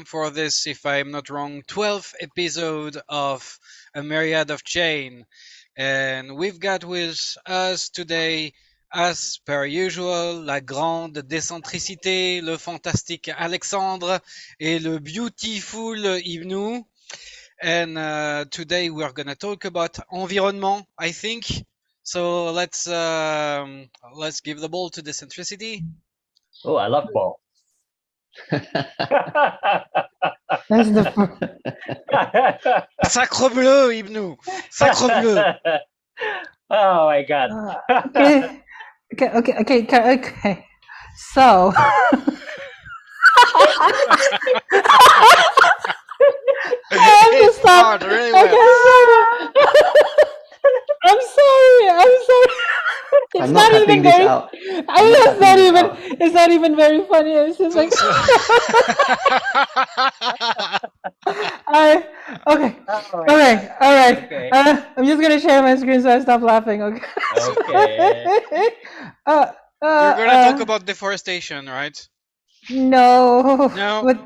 for this, if I'm not wrong, 12th episode of A Myriad of Chains. And we've got with us today, as per usual, la grande décentricité, le fantastique Alexandre et le beautiful Ibnou. And today we're going to talk about environment, I think. So let's give the ball to Decentricity. Oh, I love ball. That's the Sacre bleu, Ibnou. Sacre bleu. Oh my God. okay. So I have to It's stop. hard, really Okay, well. I'm sorry. I'm not cutting this out. It's not even very funny. It's just like okay. Oh my All right. Okay. I'm just gonna share my screen so I stop laughing. Okay. Okay. We're going to talk about deforestation, right? No. No. But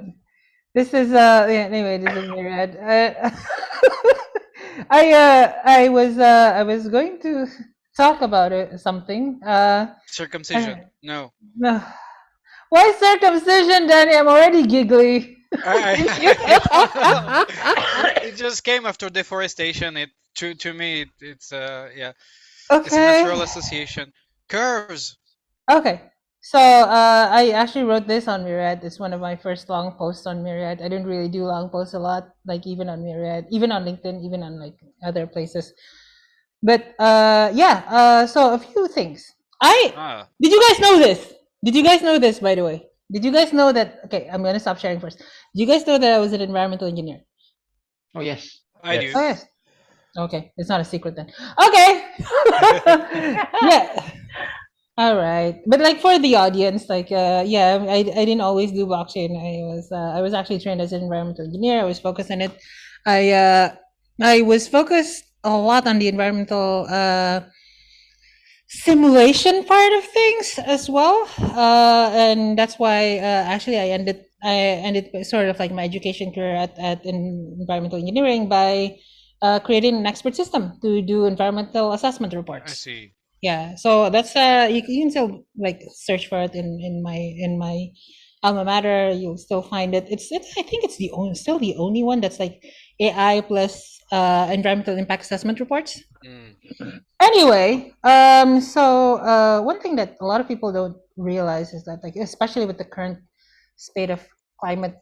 this is anyway. This is Myriad. I was going to talk about something. Circumcision. No. No. Why circumcision, Danny? I'm already giggly. It just came after deforestation. It to me it's yeah. Okay. It's a natural association. Curves. Okay. So I actually wrote this on Myriad. It's one of my first long posts on Myriad. I didn't really do long posts a lot, like even on Myriad, even on LinkedIn, even on like other places. But so a few things. Did you guys know this? Did you guys know this, by the way? Did you guys know that? Okay, I'm gonna stop sharing first. Did you guys know that I was an environmental engineer? Oh yes. I do. Oh yes. Okay, it's not a secret then. Okay. Yeah. All right, but like for the audience, like I didn't always do blockchain. I was actually trained as an environmental engineer. I was focused on it. I was focused a lot on the environmental simulation part of things as well, and that's why actually I ended sort of like my education career at environmental engineering by creating an expert system to do environmental assessment reports. I see. Yeah, so that's you can still like search for it in my alma mater. You'll still find it. It's I think it's still the only one that's like AI plus environmental impact assessment reports. Anyway, so one thing that a lot of people don't realize is that, like, especially with the current state of climate,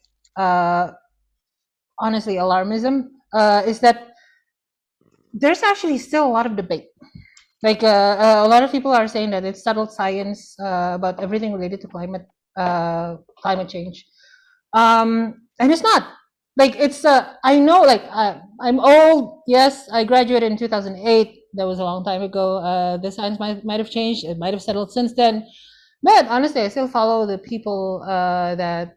honestly, alarmism, is that there's actually still a lot of debate. Like a lot of people are saying that it's settled science about everything related to climate change, and it's not. Like it's I know, like I'm old. Yes, I graduated in 2008. That was a long time ago. The science might have changed. It might have settled since then. But honestly, I still follow the people that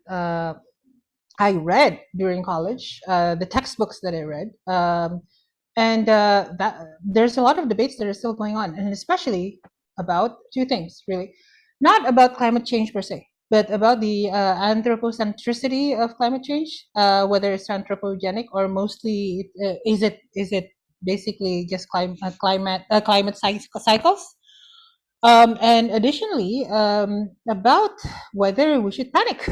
I read during college, the textbooks that I read. And that there's a lot of debates that are still going on, and especially about two things, really. Not about climate change per se, but about the anthropocentricity of climate change, whether it's anthropogenic or mostly is it basically just climate cycles, and additionally about whether we should panic.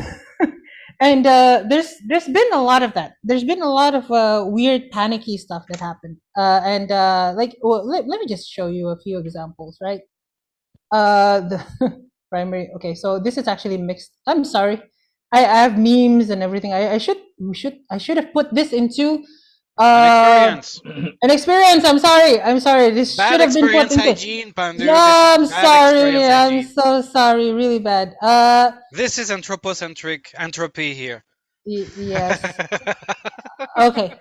And there's been a lot of that. There's been a lot of weird panicky stuff that happened. Let me just show you a few examples, right? The primary. Okay, so this is actually mixed. I'm sorry. I have memes and everything. I should have put this into An experience. I'm sorry. This should have been put into hygiene, Pandu. Yeah, I'm sorry. I'm so sorry. Really bad. This is anthropocentric entropy here. Yes. Okay.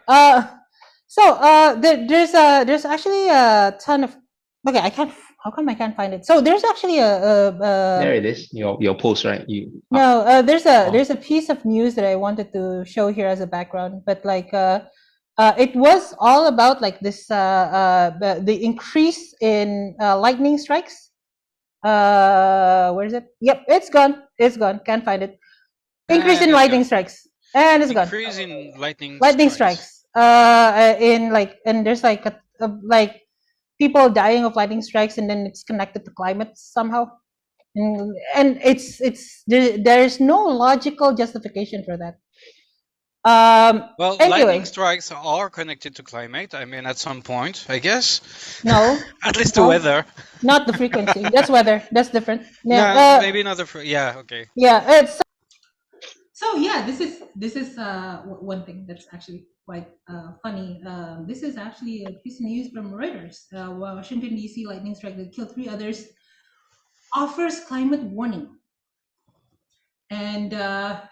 There's actually a ton of. Okay, I can't. How come I can't find it? So there's actually there it is. Your post, right? There's a piece of news that I wanted to show here as a background, but like it was all about like this the increase in lightning strikes. Where is it? Yep, it's gone. Can't find it. Increase in lightning strikes. and it's gone. Increase in lightning Lightning strikes. strikes. In like, and there's like like people dying of lightning strikes, and then it's connected to climate somehow. And there's no logical justification for that. Well, lightning Anyway, strikes are connected to climate. I mean, at some point, I guess. no, At least the no, weather. not the frequency. That's weather. That's different. Yeah, No, maybe not the. Yeah, okay. yeah. It's so yeah. This is one thing that's actually quite funny. This is actually a piece of news from Reuters. Washington D.C. lightning strike that killed 3 others offers climate warning. And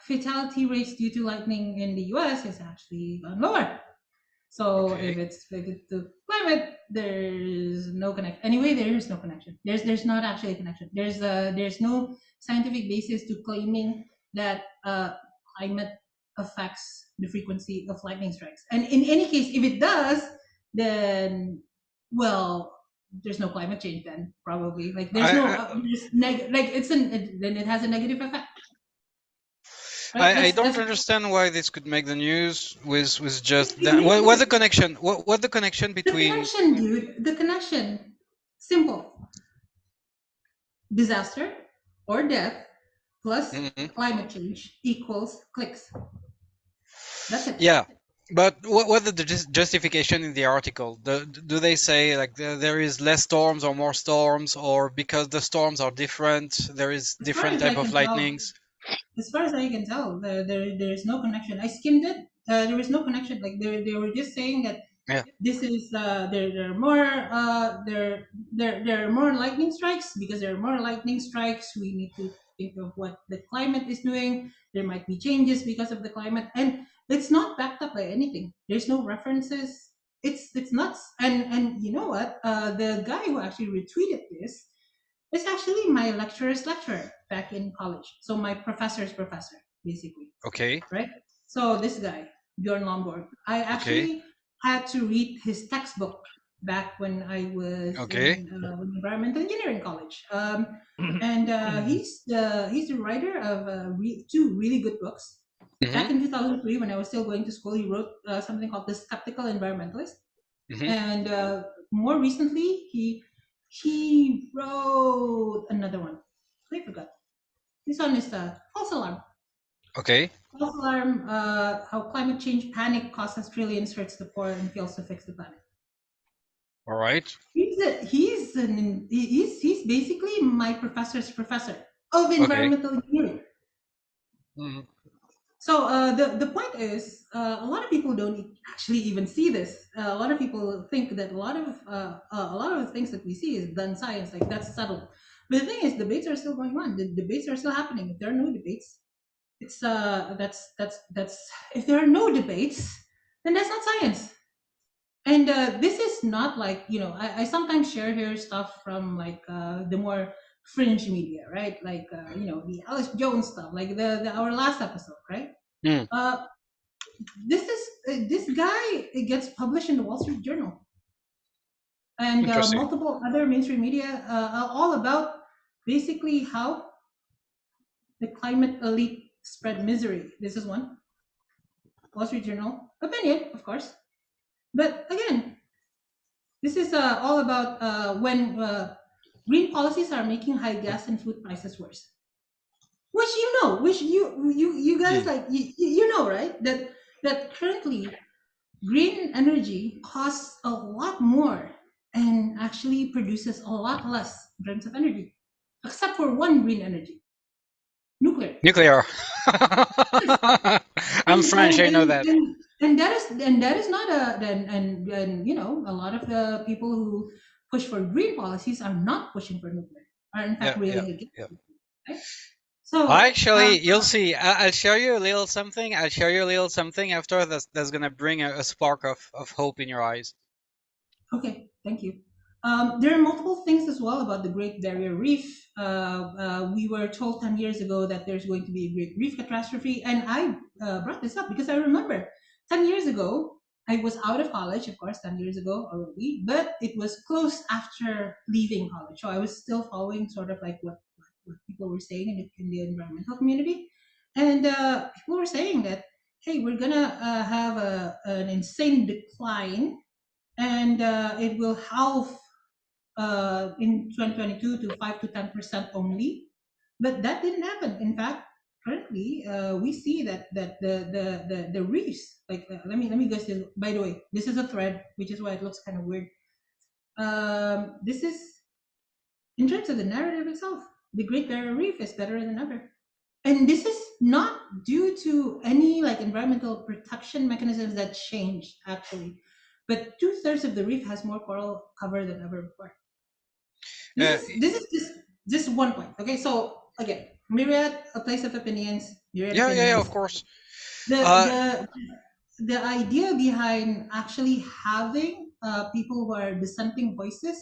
fatality rates due to lightning in the U.S. is actually lower. So Okay. if it's related to climate, there's no connection. Anyway, there is no connection. There's not actually a connection. There's no scientific basis to claiming that climate affects the frequency of lightning strikes. And in any case, if it does, then well, there's no climate change then probably. Like there's like then it has a negative effect. Right? I don't understand why this could make the news with just that. What the connection? What the connection between? The connection, dude. The connection. Simple. Disaster or death plus climate change equals clicks. That's it. Yeah, but what the justification in the article? Do they say like there is less storms or more storms, or because the storms are different, there is different type of lightnings? As far as I can tell, there's no connection. I skimmed it. There was no connection. Like they were just saying that this is there are more there are more lightning strikes. Because there are more lightning strikes, we need to think of what the climate is doing. There might be changes because of the climate, and it's not backed up by anything. There's no references. It's nuts. And you know what? The guy who actually retweeted this is actually my lecturer's lecturer back in college. So my professor's professor, basically. Okay. Right? So this guy, Bjorn Lomborg, I actually had to read his textbook back when I was in environmental engineering college. He's the writer of 2 really good books. Back in 2003, when I was still going to school, he wrote something called The Skeptical Environmentalist. And more recently, he wrote another one. I forgot. This one is False Alarm. Okay. False Alarm, how climate change panic causes trillions, hurts the poor, and fails to fix the planet. All right. He's basically my professor's professor of environmental engineering. So the point is, a lot of people don't actually even see this. A lot of people think that a lot of the things that we see is done science, like that's subtle. But the thing is, debates are still going on. The debates are still happening. If there are no debates, it's that's if there are no debates, then that's not science. And this is not like, I sometimes share here stuff from like the more fringe media, right? Like the Alex Jones stuff, like the our last episode, right? This guy gets published in the Wall Street Journal and multiple other mainstream media, all about basically how the climate elite spread misery. This is one Wall Street Journal opinion, of course, but again, this is all about when green policies are making high gas and food prices worse. Which you guys like you know, right? That currently green energy costs a lot more and actually produces a lot less in terms of energy, except for one green energy, nuclear. I'm French. I know that. And that is not and a lot of the people who push for green policies are not pushing for nuclear, are in fact railing against it. Right? So actually, you'll see. I'll show you a little something. I'll show you a little something after that's gonna bring a spark of hope in your eyes. Okay, thank you. There are multiple things as well about the Great Barrier Reef. We were told 10 years ago that there's going to be a great reef catastrophe, and I brought this up because I remember 10 years ago, I was out of college, of course, 10 years ago already, but it was close after leaving college. So I was still following sort of like what people were saying in the environmental community. And people were saying that hey, we're gonna have an insane decline, and it will halve in 2022 to 5 to 10% only. But that didn't happen. In fact, currently we see that the reefs, like let me guess this. By the way, this is a thread, which is why it looks kind of weird. This is in terms of the narrative itself. The Great Barrier Reef is better than ever. And this is not due to any like environmental protection mechanisms that changed actually, but 2/3 of the reef has more coral cover than ever before. Uh, This is just one point. Okay, so again, Myriad, a place of opinions, Myriad yeah, opinions. of course. The Uh, the the idea behind actually having people who are dissenting voices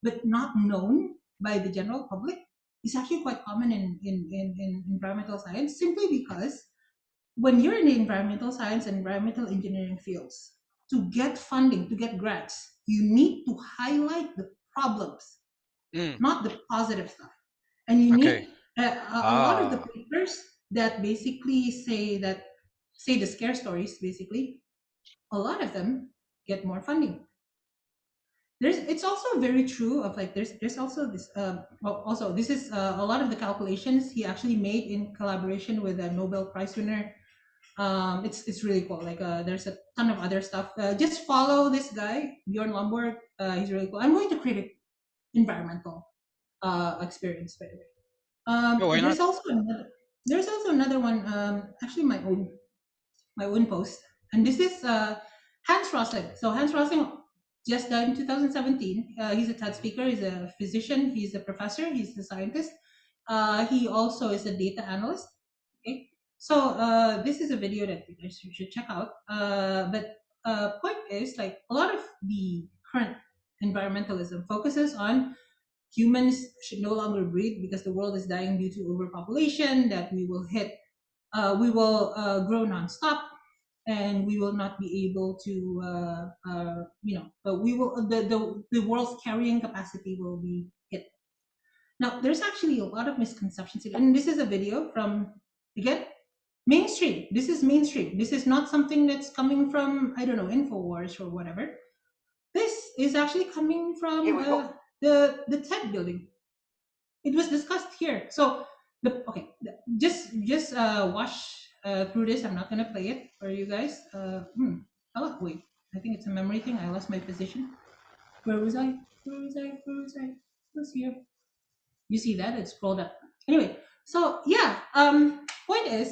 but not known by the general public is actually quite common in environmental science, simply because when you're in the environmental science and environmental engineering fields, to get funding, to get grants, you need to highlight the problems, mm, not the positive stuff. And you okay. need a lot of the Ah. papers that basically say the scare stories, basically, a lot of them get more funding. It's also very true of like there's also this well, also this is a lot of the calculations he actually made in collaboration with a Nobel Prize winner. It's really cool. Like there's a ton of other stuff. Just follow this guy Bjorn Lomborg. He's really cool. I'm going to create an environmental experience, by the way. Yeah, why not? There's also another one. Actually, my own post, and this is Hans Rosling. So Hans Rosling just died in 2017. He's a TED speaker. He's a physician. He's a professor. He's a scientist. He also is a data analyst. Okay, so this is a video that you guys should check out. But point is, like, a lot of the current environmentalism focuses on humans should no longer breed because the world is dying due to overpopulation, that we will grow nonstop, and we will not be able to, we will the world's carrying capacity will be hit. Now, there's actually a lot of misconceptions, and this is a video from, again, mainstream. This is mainstream. This is not something that's coming from, I don't know, Infowars or whatever. This is actually coming from the TED building. It was discussed here. So just watch through this. I'm not gonna play it for you guys. Oh wait, I think it's a memory thing. I lost my position. Where was I? Where was I? Where was I? Who's here? You see that? It's scrolled up. Anyway, so yeah. Point is,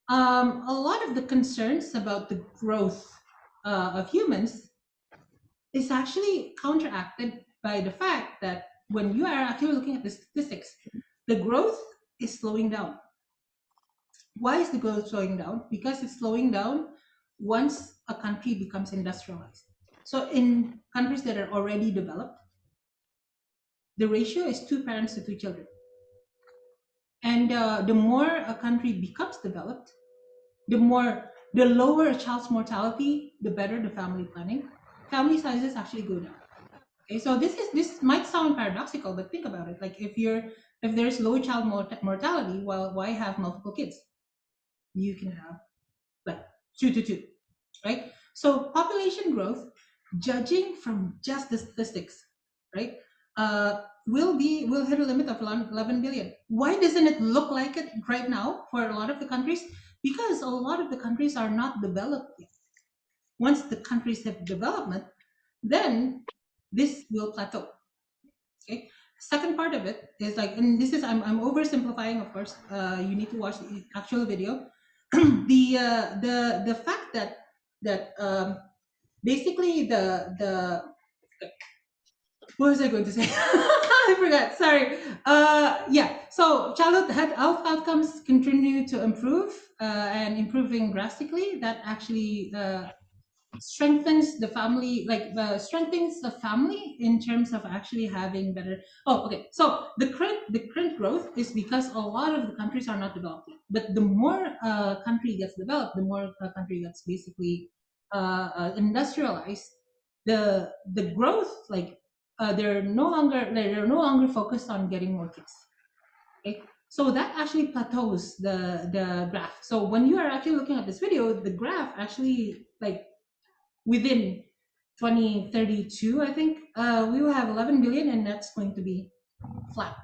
a lot of the concerns about the growth of humans is actually counteracted by the fact that when you are actually looking at the statistics, the growth is slowing down. Why is the growth slowing down? Because it's slowing down once a country becomes industrialized. So in countries that are already developed, the ratio is 2 parents to 2 children. And the more a country becomes developed, the lower a child's mortality, the better the family planning. Family sizes actually go down. Okay, so this might sound paradoxical, but think about it. Like if there's low child mortality, well, why have multiple kids? You can have like 2 to 2, right? So population growth, judging from just the statistics, right, will hit a limit of 11 billion. Why doesn't it look like it right now for a lot of the countries? Because a lot of the countries are not developed yet. Once the countries have development, then this will plateau. Okay. Second part of it is like, and this is I'm oversimplifying, of course. You need to watch the actual video. The fact that basically the what was I going to say? I forgot. Sorry. Yeah. So childhood health outcomes continue to improve and improving drastically. That actually strengthens the family, like strengthens the family in terms of actually having better. Oh, okay. So the current growth is because a lot of the countries are not developed yet. But the more country gets developed, the more country gets basically industrialized. The growth, like they're no longer focused on getting more kids. Okay. So that actually plateaus the graph. So when you are actually looking at this video, the graph actually, like, within 2032, I think, we will have 11 billion, and that's going to be flat.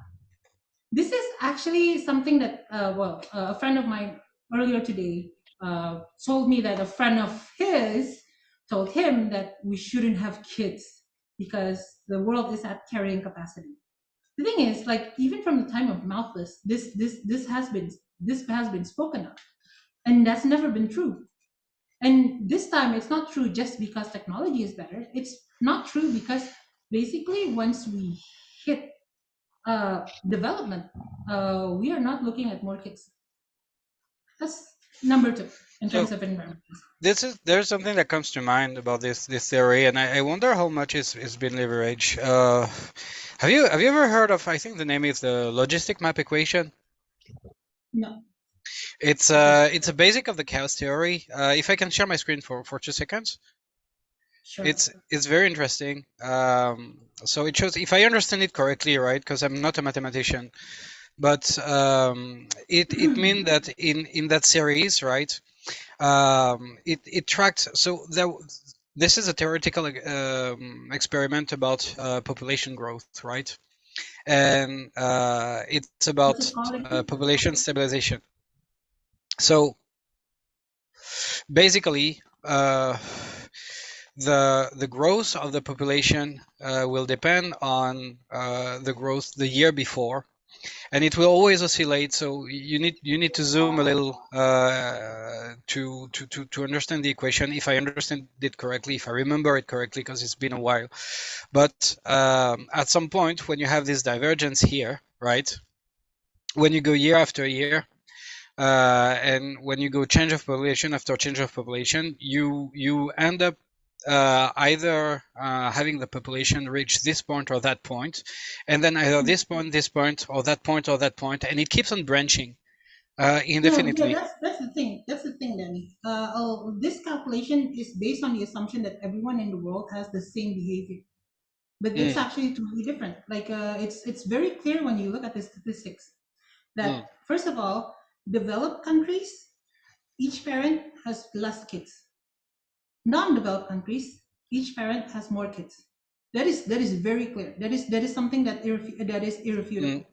This is actually something that, a friend of mine earlier today told me that a friend of his told him that we shouldn't have kids because the world is at carrying capacity. The thing is, like, even from the time of Malthus, this has been spoken of, and that's never been true. And this time, it's not true just because technology is better. It's not true because basically, once we hit development, we are not looking at more kids. That's number two in terms So of environment. there's something that comes to mind about this theory, and I wonder how much is been leveraged. Have you ever heard of? I think the name is the logistic map equation. No. It's a basic of the chaos theory. If I can share my screen for 2 seconds. Sure. It's very interesting. So it shows, if I understand it correctly, right? Because I'm not a mathematician, but it means that in that series, right? It tracked. So this is a theoretical experiment about population growth, right? And it's about What's it called again? population stabilization. So basically, the growth of the population will depend on the growth the year before, and it will always oscillate. So you need to zoom a little to understand the equation. If I understand it correctly, if I remember it correctly, because it's been a while. But at some point, when you have this divergence here, right? When you go year after year, and when you go change of population after change of population, you end up either having the population reach this point or that point, and then either this point, or that point, and it keeps on branching indefinitely. Yeah, that's the thing. That's the thing, Danny. This calculation is based on the assumption that everyone in the world has the same behavior, but it's actually totally different. Like, it's very clear when you look at the statistics that first of all, developed countries, each parent has less kids. Non-developed countries, each parent has more kids. That is very clear. That is something that is irrefutable,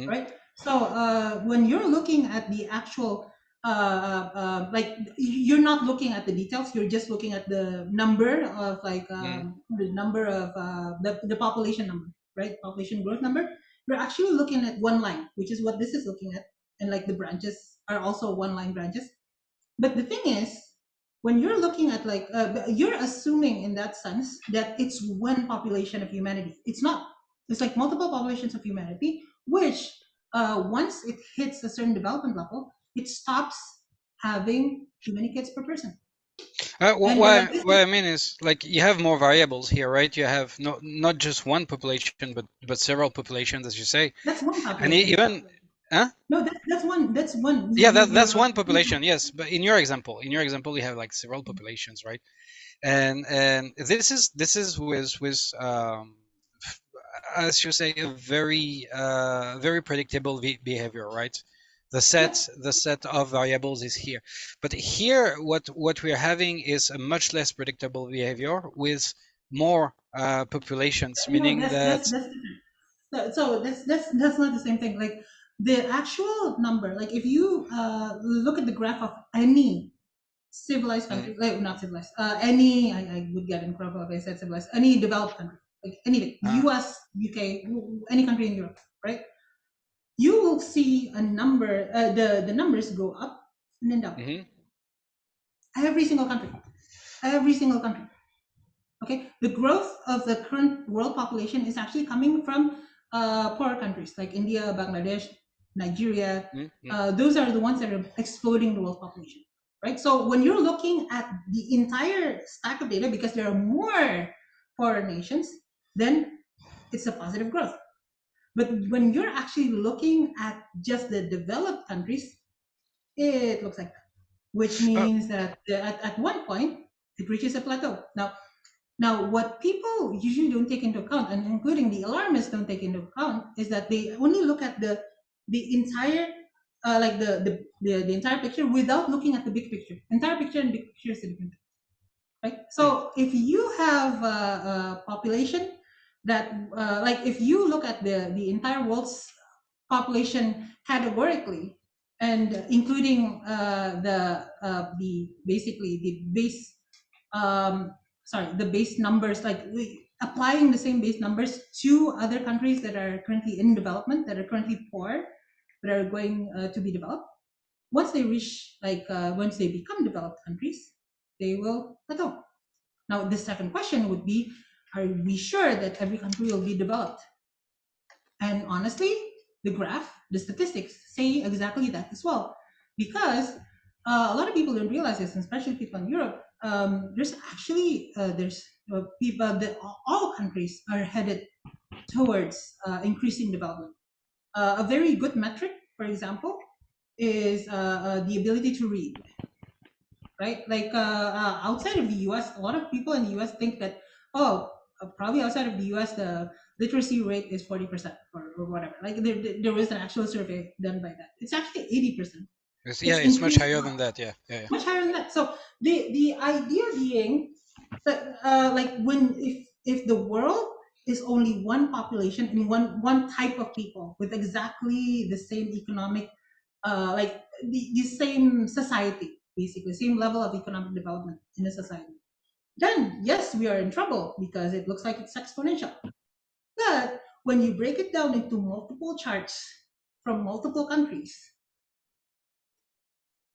right? So when you're looking at the actual, like, you're not looking at the details. You're just looking at the number of, like, the number of the population number, right? Population growth number. You're actually looking at one line, which is what this is looking at, and like the branches are also one line branches. But the thing is, when you're looking at, like, you're assuming in that sense that it's one population of humanity. It's not. It's like multiple populations of humanity, which once it hits a certain development level, it stops having too many kids per person. What I mean is, like, you have more variables here, right? You have not just one population, but several populations, as you say. That's one population. And even, huh? No, that's one. That's one. Yeah, that's one population. Yes, but in your example, you have like several populations, right? And this is with as you say, a very predictable behavior, right? The set of variables is here, but here what we're having is a much less predictable behavior with more populations, meaning that's so that's not the same thing. Like, the actual number, like, if you look at the graph of any civilized country, like, not civilized, any, I would get in trouble if I said civilized, any developed country, like anything, US, UK, any country in Europe, right? You will see a number, the numbers go up and then down. Every single country, every single country. Okay, the growth of the current world population is actually coming from poorer countries like India, Bangladesh, Nigeria. Those are the ones that are exploding the world population, right? So when you're looking at the entire stack of data, because there are more poorer nations, then it's a positive growth. But when you're actually looking at just the developed countries, it looks like that, which means that at one point it reaches a plateau. Now, what people usually don't take into account, and including the alarmists don't take into account, is that they only look at the entire like the entire picture without looking at the big picture. Entire picture and big picture is a different thing, right? So if you have a population that, like if you look at the entire world's population categorically, and including the basically the base, the base numbers, like applying the same base numbers to other countries that are currently in development, that are currently poor, that are going to be developed. Once they reach, once they become developed countries, they will plateau. Now, the second question would be, are we sure that every country will be developed? And honestly, the graph, the statistics say exactly that as well. Because a lot of people don't realize this, especially people in Europe. There's actually, people that all countries are headed towards increasing development. A very good metric, for example, is the ability to read, right? Like outside of the US, a lot of people in the US think that, oh, probably outside of the US, the literacy rate is 40% or whatever. Like there was an actual survey done by that. It's actually 80%. It's much higher than that. Yeah. Much higher than that. So the idea being that like when if the world is only one population and one type of people with exactly the same economic, like the same society, basically same level of economic development in the society, then yes, we are in trouble because it looks like it's exponential. But when you break it down into multiple charts from multiple countries,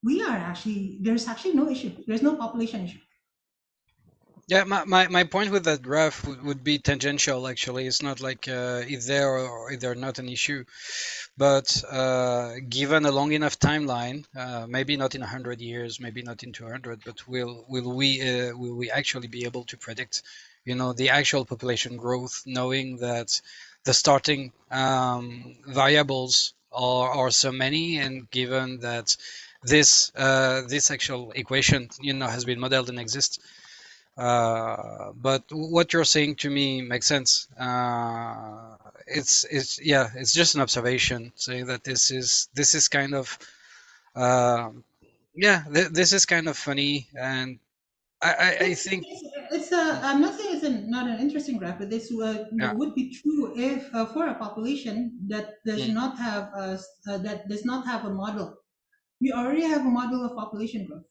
there's actually no issue. There's no population issue. Yeah, my point with that graph would be tangential, actually. It's not like it's there or they're not an issue. But given a long enough timeline, maybe not in 100 years, maybe not in 200, but will we actually be able to predict, the actual population growth, knowing that the starting variables are so many, and given that this actual equation, has been modeled and exists. But what you're saying to me makes sense. It's just an observation saying that this is kind of this is kind of funny, and I think I'm not saying it's not an interesting graph, but this yeah. would be true if for a population that does Mm. not have a model. We already have a model of population growth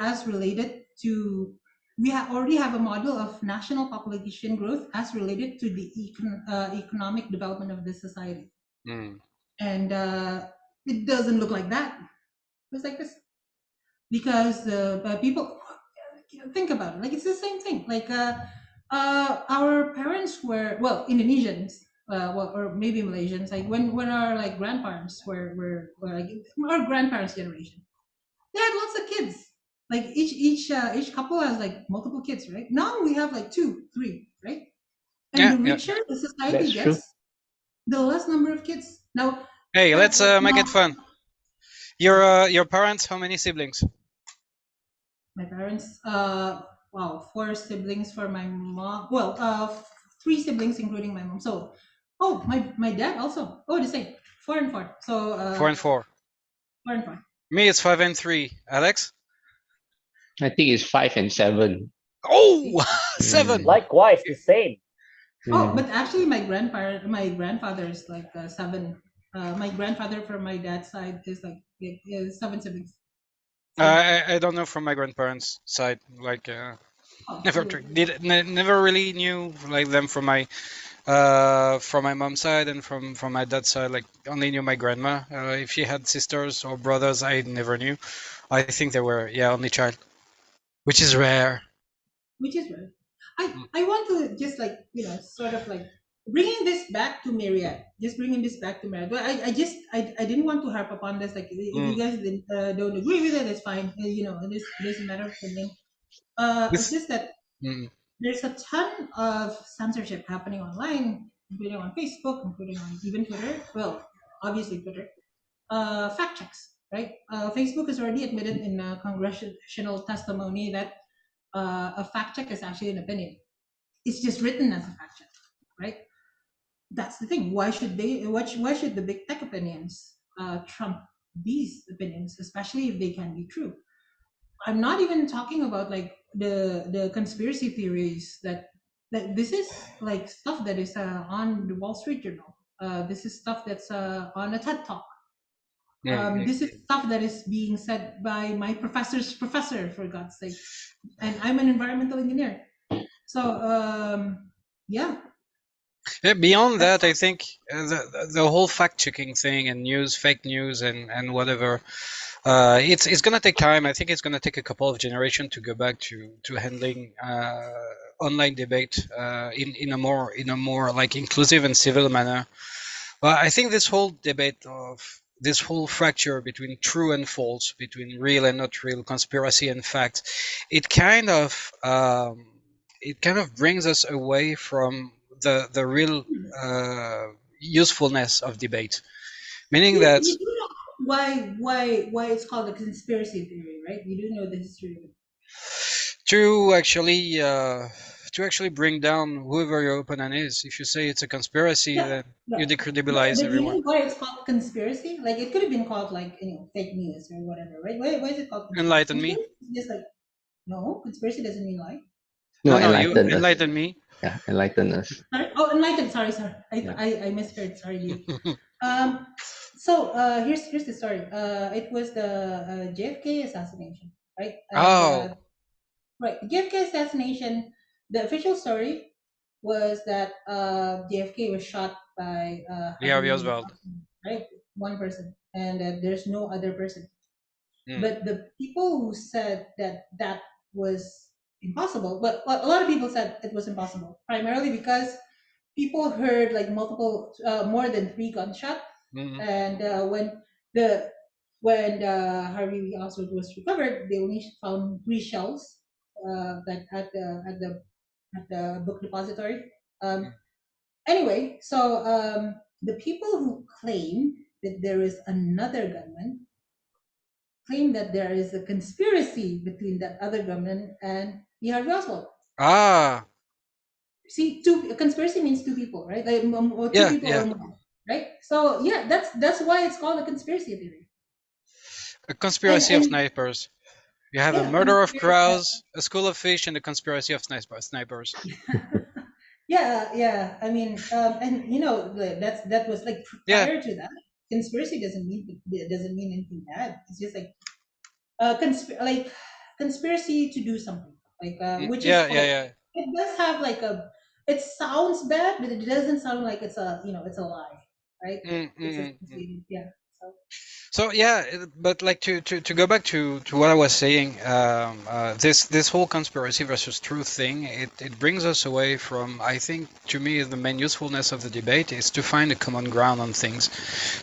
as related to. Already have a model of national population growth as related to the economic development of the society, Mm. and it doesn't look like that. It's like this because people think about it. Like it's the same thing. Like our parents were, well, Indonesians, or maybe Malaysians. Like when our like grandparents were like our grandparents' generation, they had lots of kids. Like each couple has like multiple kids, right? Now we have like 2, 3, right? And Yeah, the yeah. richer the society That's true. gets, the less number of kids. Now, Hey, let's make now, it fun. Your parents, how many siblings? my parents, wow, 4 siblings for my mom. Well, 3 siblings including my mom. So, oh, my dad also. Oh, the same, 4 and 4. So, 4 and 4. 4 and 4. Me, it's 5 and 3. Alex? I think it's 5 and 7. Oh, 7. Likewise, the same. Oh, but actually, my grandfather is like 7. My grandfather from my dad's side is like is 7 siblings. I don't know from my grandparents' side. Like Oh, never really knew like them from my mom's side, and from my dad's side. Like only knew my grandma. If she had sisters or brothers, I never knew. I think they were only child, which is rare. which is rare. I want to just like sort of like bringing this back to Myriad. Just bringing this back to Myriad. But I didn't want to harp upon this. Like if you guys don't agree with it, it's fine. It is a matter of opinion. It's This, just that mm, there's a ton of censorship happening online, including on Facebook, including on even Twitter. Well, obviously Twitter. Fact checks, right? Facebook has already admitted in a congressional testimony that a fact check is actually an opinion. It's just written as a fact check, right? That's the thing. Why should the big tech opinions trump these opinions, especially if they can be true. I'm not even talking about like the conspiracy theories that this is like stuff that is on the Wall Street Journal. This is stuff that's on a TED Talk. Mm. This is stuff that is being said by my professor's professor, for God's sake. And I'm an environmental engineer. So, yeah. Yeah, beyond That's that, I think the whole fact checking thing and news, fake news, and whatever, it's gonna take time. I think it's gonna take a couple of generations to go back to handling online debate in a more like inclusive and civil manner. Well, I think this whole debate of this whole fracture between true and false, between real and not real, conspiracy and fact, it kind of brings us away from the real usefulness of debate. Meaning that You do know why it's called a conspiracy theory, right? You do know the history of it. to actually uh, to actually bring down whoever your opponent is. If you say it's a conspiracy, Yeah, then you yeah. decredibilize But you everyone. know why it's called conspiracy? Like it could have been called like fake news or whatever, right? Why is it called conspiracy? Enlighten me. Conspiracy is just like no, conspiracy doesn't mean lie. No, No, no, you enlighten us. enlighten me. Yeah, enlighten us. Sorry? Oh, enlightened. Sorry. Yeah. I misheard. Sorry, dude. Um, so here's the story. It was the JFK assassination, right? And Oh, right, the JFK assassination. The official story was that JFK was shot by yeah, Harvey Oswald. Oswald, right? One person, and there's no other person. Mm, But the people who said that that was impossible, but a lot of people said it was impossible, primarily because people heard like multiple, more than three gunshots, mm, and the when Harvey Oswald was recovered, they only found three shells that at the book depository. Um, mm. anyway, so the people who claim that there is another gunman claim that there is a conspiracy between that other gunman and Lee Harvey Oswald. Ah, See, a conspiracy means two people, right? Like or two yeah, people or yeah. more, right? So yeah, that's why it's called a conspiracy theory. A conspiracy of And snipers. You have a yeah, murder of crows, a school of fish, and a conspiracy of snipers. yeah. I mean, and that was like Yeah, prior to that. Conspiracy doesn't mean anything bad. It's just like like conspiracy to do something, like which is yeah, yeah, like yeah. it does have like a. It sounds bad, but it doesn't sound like it's a it's a lie, right? Mm, It's mm, mm. associated, yeah. So So yeah, but like to go back to what I was saying, this whole conspiracy versus truth thing, it brings us away from, I think, to me, the main usefulness of the debate is to find a common ground on things.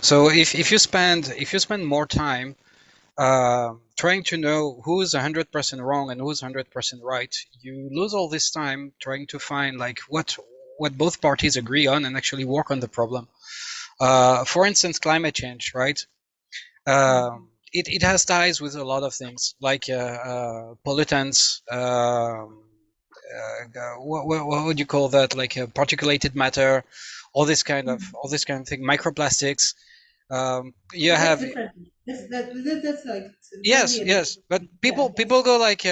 So if you spend more time trying to know who's 100% wrong and who's 100% right, you lose all this time trying to find like what both parties agree on and actually work on the problem. For instance, climate change, right? It has ties with a lot of things like pollutants. What would you call that? Like particulated matter, all this kind of thing. Microplastics. You that's have different. That's like yes, totally a yes, different. but Yeah, people that's go like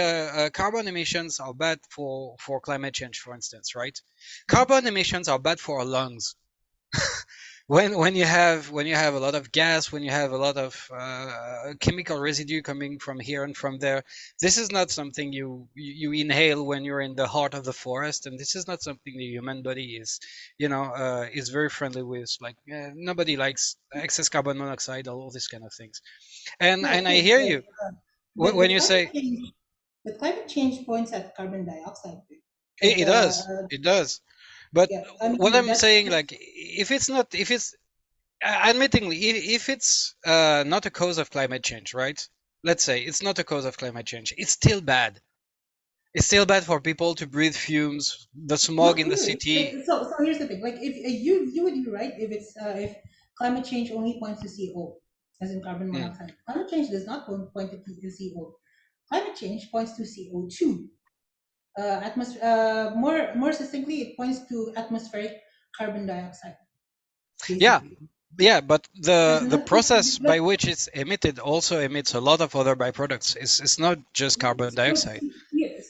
carbon emissions are bad for climate change, for instance, right? Carbon emissions are bad for our lungs. When you have a lot of gas, when you have a lot of chemical residue coming from here and from there, this is not something you inhale when you're in the heart of the forest, and this is not something the human body is very friendly with. Like nobody likes excess carbon monoxide, all this kind of things. And I okay, hear you when but you say climate change points at carbon dioxide, it, like it does, it does. But yeah, I what mean I'm that's saying, like, if it's admittingly, if it's not a cause of climate change, right? Let's say it's not a cause of climate change. It's still bad. It's still bad for people to breathe fumes, the smog not in the really. Like, city. so here's the thing. Like, if you would be right if it's if climate change only points to CO, as in carbon Mm. monoxide. Climate change does not point to CO. Climate change points to CO2. More succinctly, it points to atmospheric carbon dioxide, Yeah, basically. Yeah, but the Nothing process but by which it's emitted also emits a lot of other byproducts. It's not just carbon dioxide.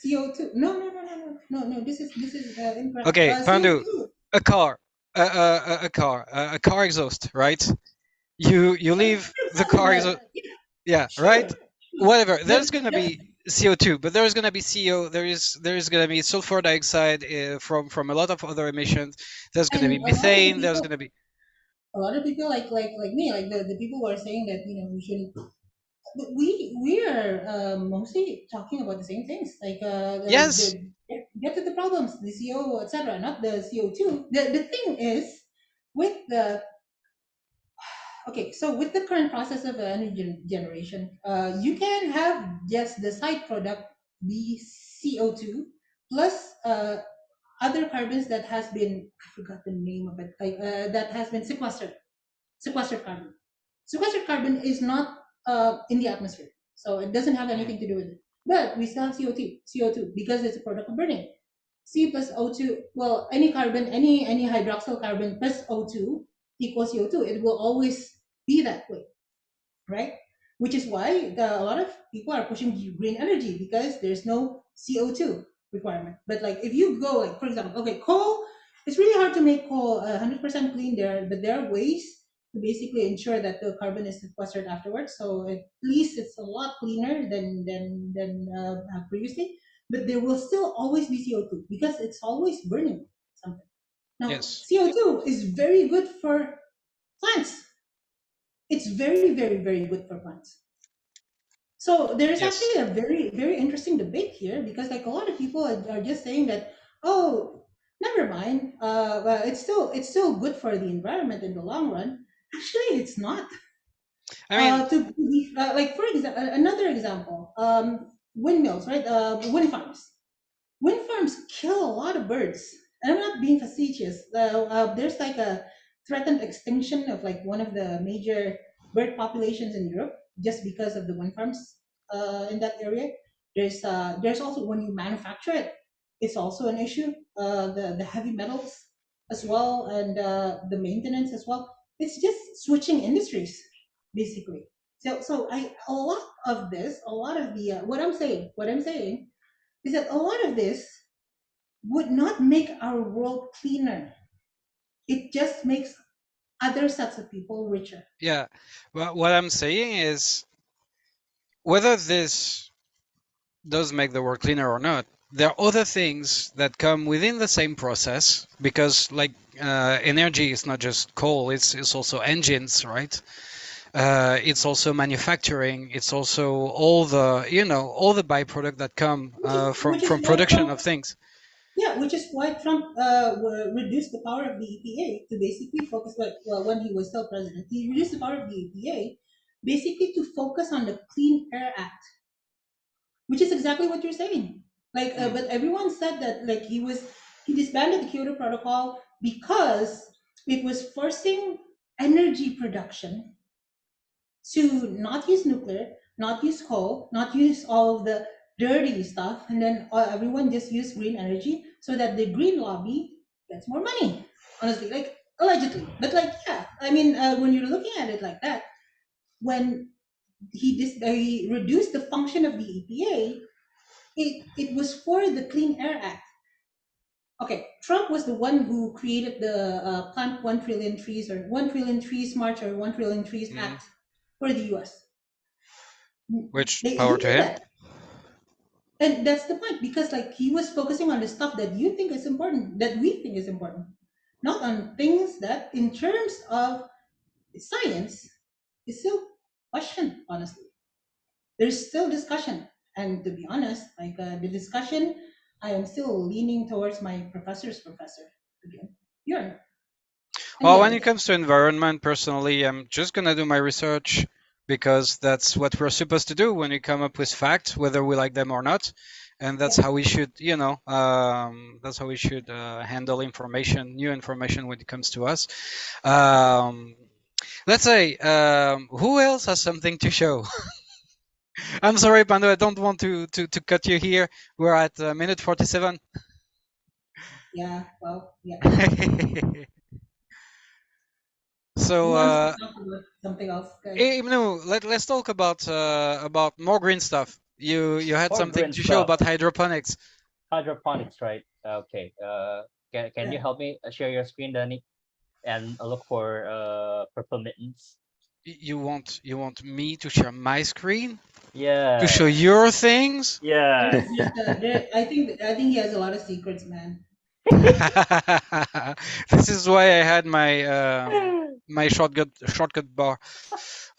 CO2. No. This is incorrect. Okay, Pandu, CO2. a car, a car exhaust, right? You leave the Something car like exhaust, yeah, right? sure. Whatever. There's But gonna be CO2, but there's gonna be CO. There is gonna be sulfur dioxide from a lot of other emissions. There's gonna be and a lot of the methane. There's people, gonna be like me, like the people who are saying that we shouldn't. But we are mostly talking about the same things, like yes. get to the problems, the CO, etc., not the CO2. The thing is with the okay, so with the current process of energy generation, you can have just the side product be CO2 plus other carbons that has been, I forgot the name of it, like that has been sequestered carbon. Sequestered carbon is not in the atmosphere, so it doesn't have Mm. anything to do with it. But we still have CO2 because it's a product of burning. C plus O2, well, any carbon, any hydroxyl carbon plus O2 equals CO2. It will always be that way, right? Which is why a lot of people are pushing green energy because there's no CO2 requirement. But like if you go like for example, okay, coal, it's really hard to make coal 100% clean there, but there are ways to basically ensure that the carbon is sequestered afterwards. So at least it's a lot cleaner than previously. But there will still always be CO2 because it's always burning something. Now Yes. CO2 is very good for plants. It's very good for plants. So there's Yes. actually a very interesting debate here because like a lot of people are just saying that, oh, never mind, well, it's still good for the environment in the long run. Actually, it's not. I mean, Like for example, another example, windmills, right? Wind farms. Wind farms kill a lot of birds. And I'm not being facetious. There's like a threatened extinction of like one of the major bird populations in Europe just because of the wind farms in that area. There's also when you manufacture it, it's also an issue. The heavy metals as well and the maintenance as well. It's just switching industries basically. So a lot of this, a lot of the what I'm saying is that a lot of this would not make our world cleaner. It just makes other sets of people richer. yeah. Well, what I'm saying is whether this does make the world cleaner or not, there are other things that come within the same process because, like, energy is not just coal; it's also engines, right? It's also manufacturing. It's also all the byproduct that come from Which is why production of Trump, things. yeah, which is why Trump reduced the power of the EPA to basically focus. Well, when he was still president, he reduced the power of the EPA basically to focus on the Clean Air Act, which is exactly what you're saying. Like, Mm. but everyone said that like he disbanded the Kyoto Protocol because it was forcing energy production to not use nuclear, not use coal, not use all the dirty stuff, and then everyone just use green energy so that the green lobby gets more money. Honestly, like allegedly, but like yeah, I mean, when you're looking at it like that, when he reduced the function of the EPA, it was for the Clean Air Act. Okay, Trump was the one who created the Plant 1 trillion trees or 1 trillion trees march or 1 trillion trees Mm. act for the U.S. Which He power to did him? that, and that's the point because like he was focusing on the stuff that you think is important, that we think is important, not on things that, in terms of science, is still questioned. Honestly, there's still discussion, and to be honest, like the discussion, I am still leaning towards my professor's professor again. You're and the Well, when it others. comes to environment, personally, I'm just gonna do my research because that's what we're supposed to do when we come up with facts, whether we like them or not. And that's Yeah. how we should, that's how we should handle information, new information when it comes to us. Um, let's say, who else has something to show? I'm sorry, Pando, I don't want to cut you here. We're at minute 47. Yeah. Well. Yeah. So, to talk about something else, guys? no, let's talk about more green stuff. You had More something green to show stuff. about hydroponics. Hydroponics, right? Okay. Can you help me share your screen, Danny, and look for purple mittens? You want me to share my screen Yeah. to show your things? Yeah. I think he has a lot of secrets, man. This is why I had my my shortcut bar.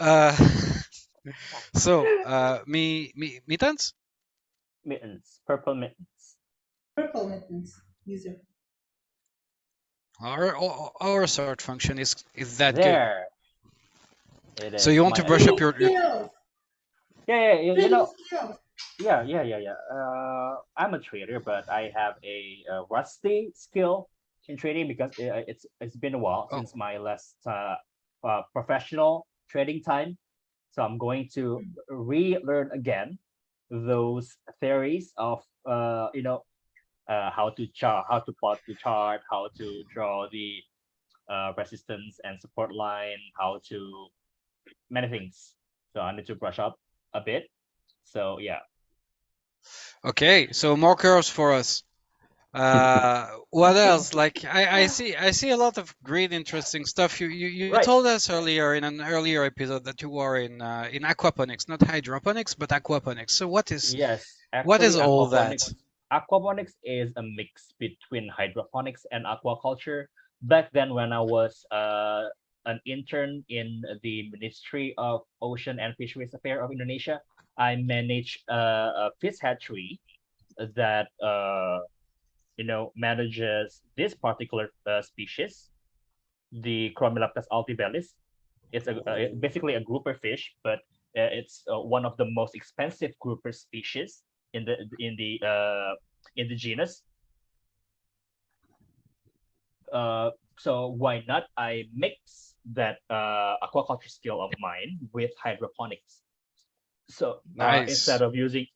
Uh, so mittens. Mittens. Purple mittens. Purple mittens user. Our search function is that good. There. It is. So you want to brush up your Skills. Yeah. You know. Skills. Yeah. I'm a trader, but I have a rusty skill in trading because it's been a while Oh. since my last professional trading time. So I'm going to relearn again those theories of how to plot the chart, how to draw the resistance and support line, how to many things. So I need to brush up a bit. So yeah. Okay, so more curves for us. What else? Like I see a lot of great interesting stuff. You Right. told us earlier in an earlier episode that you are in aquaponics, not hydroponics, but aquaponics. So Yes, what is actually, all that? aquaponics is a mix between hydroponics and aquaculture. Back then, when I was an intern in the Ministry of Ocean and Fisheries Affairs of Indonesia, I managed a fish hatchery that manages this particular species, the Chromilepis altibelis. It's basically a grouper fish, but it's one of the most expensive grouper species in the genus. So why not I mix that aquaculture skill of mine with hydroponics? So Nice. instead of using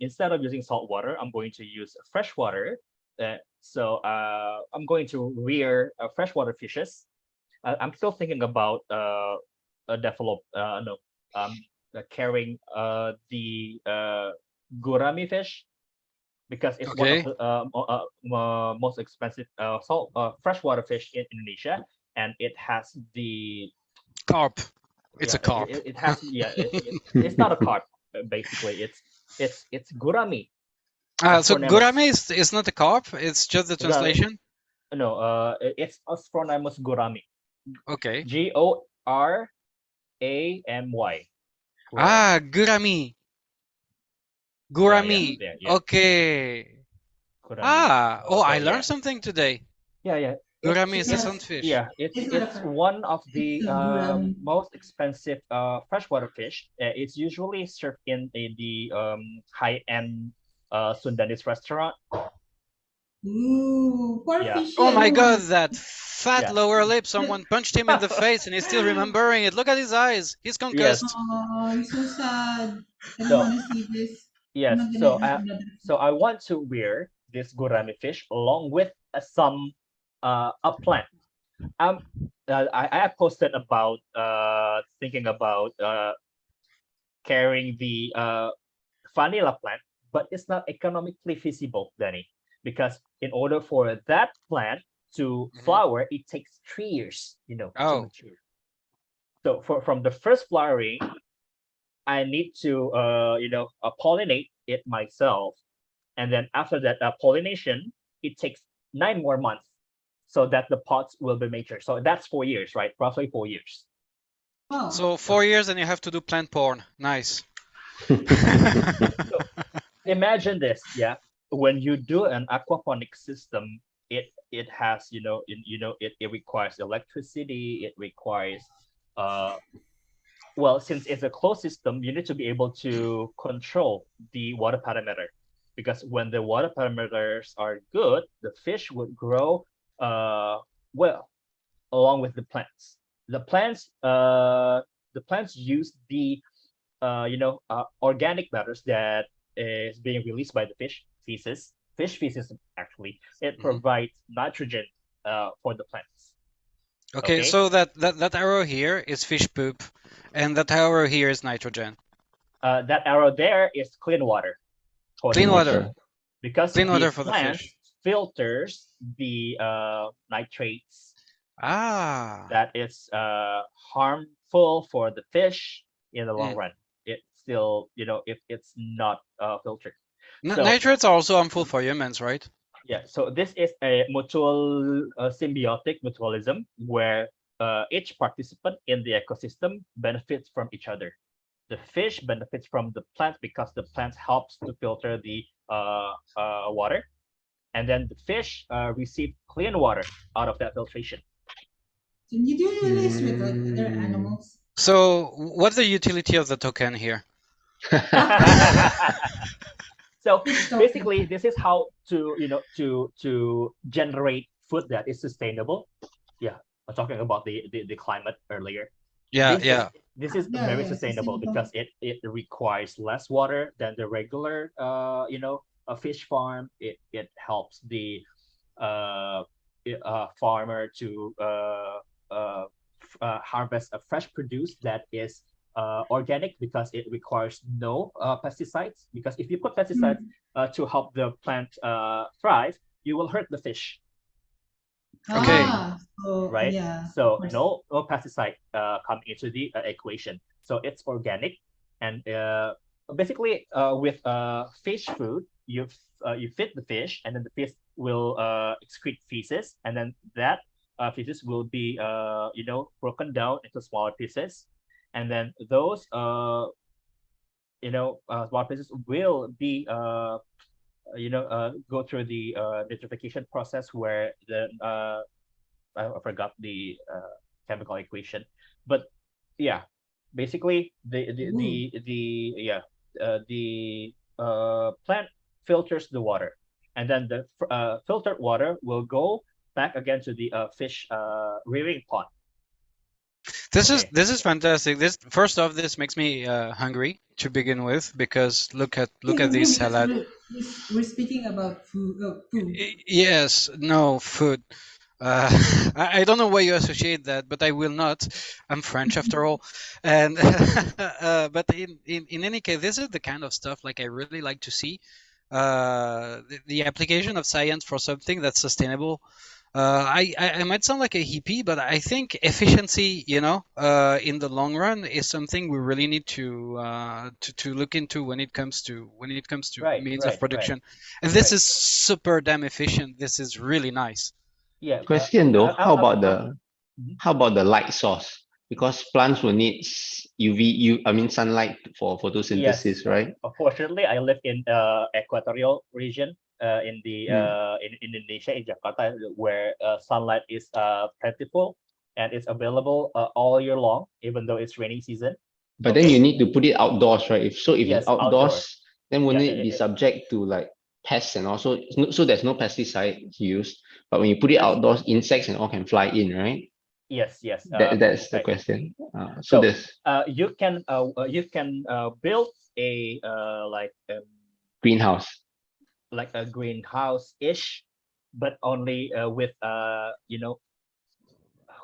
salt water, I'm going to use fresh water. So I'm going to rear freshwater fishes. I'm still thinking about carrying the gurami fish because it's one of Okay. the most expensive freshwater fish in Indonesia, and it has the Carp. It's a carp. It has it's not a carp basically. It's gurami. So Astronemus. gurame is not a carp. It's just the translation. No, it's Astronemus gurami. Okay. Goramy. Gurami. Gurami. Yeah. Okay. Gurami. I learned something today. Yeah. Gurami is a sunfish. Yeah, it's one of the most expensive freshwater fish. It's usually served in the high-end Sundanese restaurant. Ooh, poor Yeah. fishy. Oh my god, everyone. that fat Yeah. lower lip! Someone punched him in the face and he's still remembering it. Look at his eyes. He's concussed. Oh, I'm so sad. I don't So- want to see this. Yes. I'm not So gonna eat another. so I want to rear this gurami fish along with some a plant. I posted about thinking about carrying the vanilla plant, but it's not economically feasible, Danny, because in order for that plant to Mhm. flower, it takes 3 years, to Oh. mature. So from the first flowering, I need to pollinate it myself, and then after that pollination, it takes 9 more months so that the pots will be mature. So that's 4 years, right? Roughly 4 years. Wow. So 4 years and you have to do plant porn. Nice. Imagine this, yeah. When you do an aquaponic system, it has it requires electricity. It requires since it's a closed system, you need to be able to control the water parameter, because when the water parameters are good, the fish would grow well along with the plants. The plants use the organic matters that is being released by the fish feces. Fish feces actually it Mhm. provides nitrogen for the plants. Okay, so that arrow here is fish poop, and that arrow here is nitrogen. That arrow there is clean water. For Clean the water. fish. Because Clean the water for the plant fish. filters the nitrates Ah. that is harmful for the fish in the long Mm. run. It still, if it's not filtered. So Nitrates are also harmful for humans, right? yeah, so this is a mutual symbiotic mutualism where each participant in the ecosystem benefits from each other. The fish benefits from the plant because the plant helps to filter the water, and then the fish receive clean water out of that filtration. Can you do this with like other animals? So, what's the utility of the token here? So Fish token. basically, this is how to to generate food that is sustainable. Yeah, I'm talking about the climate earlier. Yeah, This yeah. is Yeah, very yeah, sustainable sustainable. because it requires less water than the regular a fish farm. It helps the uh, farmer to harvest a fresh produce that is organic because it requires no pesticides. Because if you put pesticides to help the plant thrive, you will hurt the fish. Okay. So Right? yeah, So no pesticide coming into the equation. So it's organic, and basically with fish food, you feed the fish, and then the fish will excrete feces, and then that feces will be broken down into smaller pieces, and then those small pieces will be go through the nitrification process where the I forgot the chemical equation, but yeah, basically the plant filters the water, and then the filtered water will go back again to the fish rearing pond. This Okay. is fantastic. This first off, this makes me hungry to begin with because look at this because salad. we're speaking about food. Food. Yes, no food. Uh, I don't know why you associate that, but I will not. I'm French after all, and but in any case, this is the kind of stuff like I really like to see. The application of science for something that's sustainable. I might sound like a hippie, but I think efficiency, in the long run, is something we really need to look into when it comes to Right, means of right, right, production. And this right. is super damn efficient. This is really nice. Yeah. Question though, Mhm. how about the light source? Because plants will need I mean sunlight for Yes. photosynthesis, right? Fortunately, I live in equatorial region in the Mm. in Indonesia, in Jakarta, where sunlight is plentiful and it's available all year long, even though it's rainy season. But then you Okay. need to put it outdoors, right? If it's Yes, outdoor. outdoors, then Yeah. wouldn't it be subject to like pests and also so there's no pesticide used. But when you put it outdoors, insects and all can fly in, right? Yes. Yes. That's the Exactly. question. So So there's you can build a greenhouse. like a greenhouse ish, but only with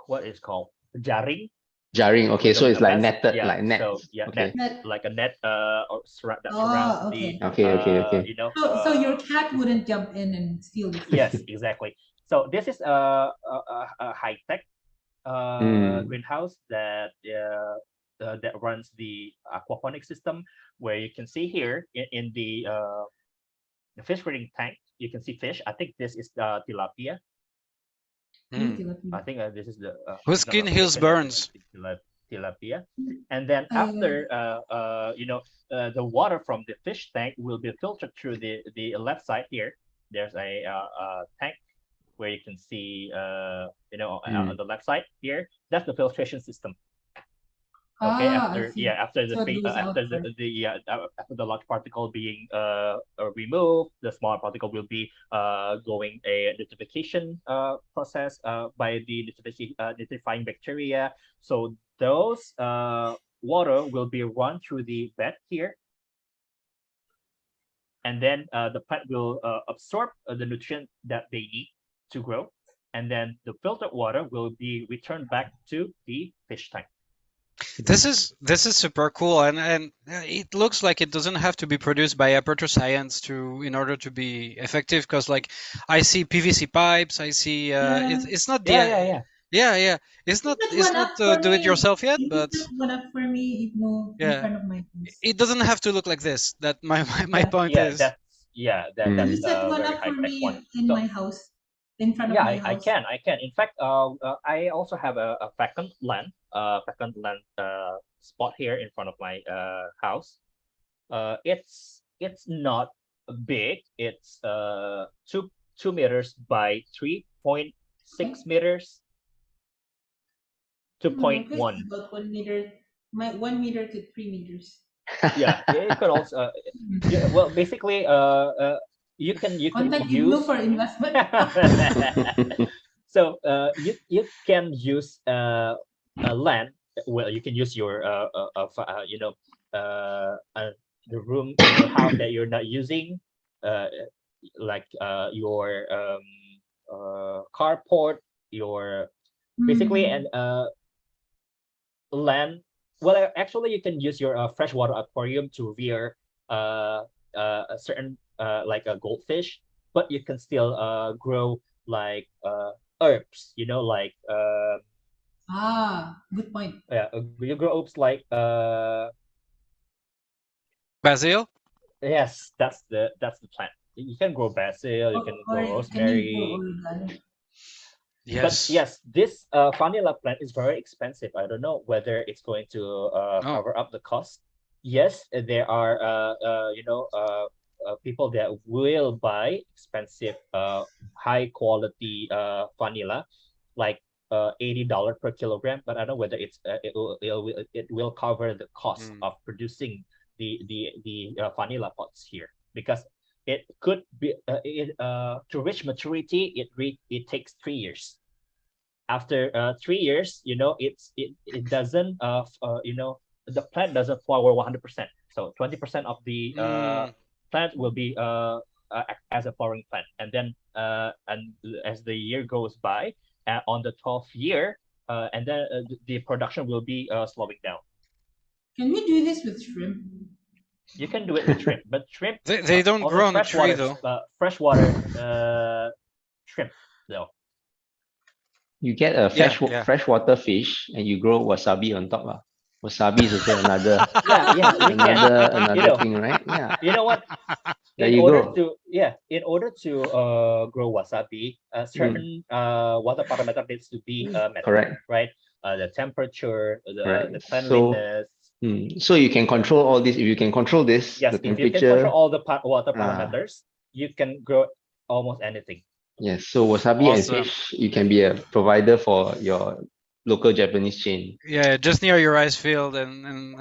what is called jaring. Jarring. Okay, so it's The like fence. netted, Yeah. like So nets. yeah, net, Okay. like a net that surrounds Oh, the okay. Okay. So your cat system. wouldn't jump in and steal the fish. Yes, exactly. So this is a high tech Mm. greenhouse that runs the aquaponic system, where you can see here in the fish breeding tank, you can see fish. I think this is the tilapia. Mm. I think this is the Whose if not skin heals mistaken, I think burns. it's the tilapia. And then Yeah. after the water from the fish tank will be filtered through the left side here. There's a tank where you can see on Mm. the left side here. That's the filtration system. Okay, I see. after So it goes out after first. after the large particle being removed, the small particle will be going a nitrification process by the nitrifying bacteria. So those water will be run through the bed here, and then the plant will absorb the nutrient that they need to grow. and then the filtered water will be returned back to the fish tank. This is super cool, and it looks like it doesn't have to be produced by Aperture Science to in order to be effective. Because like I see PVC pipes, I see it's not the yeah, it's You not set one up for do it me. yourself yet, You but set one up for me, no, in yeah, front of my house. it doesn't have to look like this. That my Yeah. point is. Can you That's set a one very up high for tech one. me in So my house, in front of yeah, my I house? can. In fact, I also have a vacant land spot here in front of my house. It's not big. It's 2 meters by 3.6 meters, two My point place is one. about 1 meter, my 1 meter to 3 meters. Yeah, it could also. Yeah, well, basically, you can Contact Iglo use. for investment. So you can use a land. Well, you can use your the room in your house that you're not using, uh, like your carport, your basically Hmm. and land. Well, actually, you can use your freshwater aquarium to rear a certain like a goldfish, but you can still grow like herbs. Like Good point. yeah, you grow herbs like Basil? yes, that's the plant. You can grow basil, you can Or grow can you grow rosemary. oregano? But Yes. yes, this vanilla plant is very expensive. I don't know whether it's going to Oh. cover up the cost. Yes, there are people that will buy expensive high quality vanilla, like $80 per kilogram. But I don't know whether it will cover the cost Mm. of producing the vanilla pots here, because it could be to reach maturity. It takes 3 years. After 3 years, it doesn't the plant doesn't flower 100%. So 20% of the Mm. plant will be as a flowering plant, and then and as the year goes by, on the 12th year, and then the production will be slowing down. Can we do this with shrimp? You can do it with shrimp, but shrimp They don't also grow on a tree though. freshwater shrimp though. You get a Yeah, yeah. freshwater fish and you grow wasabi on top. Wasabi is also another Yeah, we can. another thing, right? Yeah. You know what? There you go. In order to grow wasabi, a certain water parameter needs to be met, Correct. right? The temperature, the Correct. cleanliness. So you can control all this. If you can control this, Yes, the if you can control temperature. all the water parameters, you can grow almost anything. Yes. So wasabi and Awesome. fish, you can be a provider for your local Japanese chain. Yeah, just near your rice field and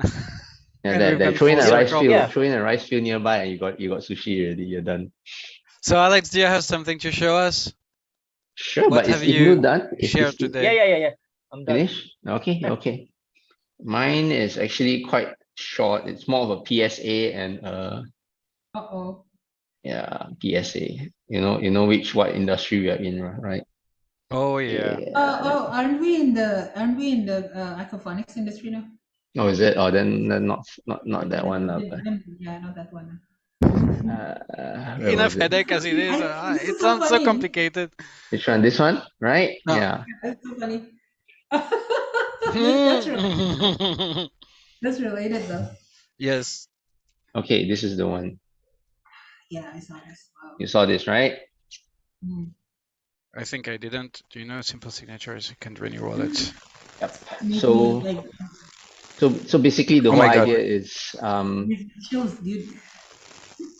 Yeah, and we've that gone throw in full a rice circle. field, Yeah. throw in a rice field nearby, and you got sushi already. You're done. So Alex, do you have something to show us? Sure, What but have is Ignu you done? shared Is today? Yeah. I'm done. finished? Okay, Yeah. okay. Mine is actually quite short. It's more of a PSA and Uh-oh. yeah, PSA. You know what industry we are in, right? Oh yeah. Yeah. Aren't we in the aquaponics industry now? Oh, is it? Oh, then not that one. Yeah, not that one. Where Enough was it? headache as it is. This It is so sounds so funny. complicated. Which one? This one, right? No. Yeah. That's so funny. That's related. That's related though. Yes. Okay, this is the one. Yeah, I saw this. Wow. You saw this, right? Hmm. I think I didn't. Do you know simple signatures? You can drain your wallet. Yep. Maybe So like so basically the Oh whole my god. idea is chills, dude.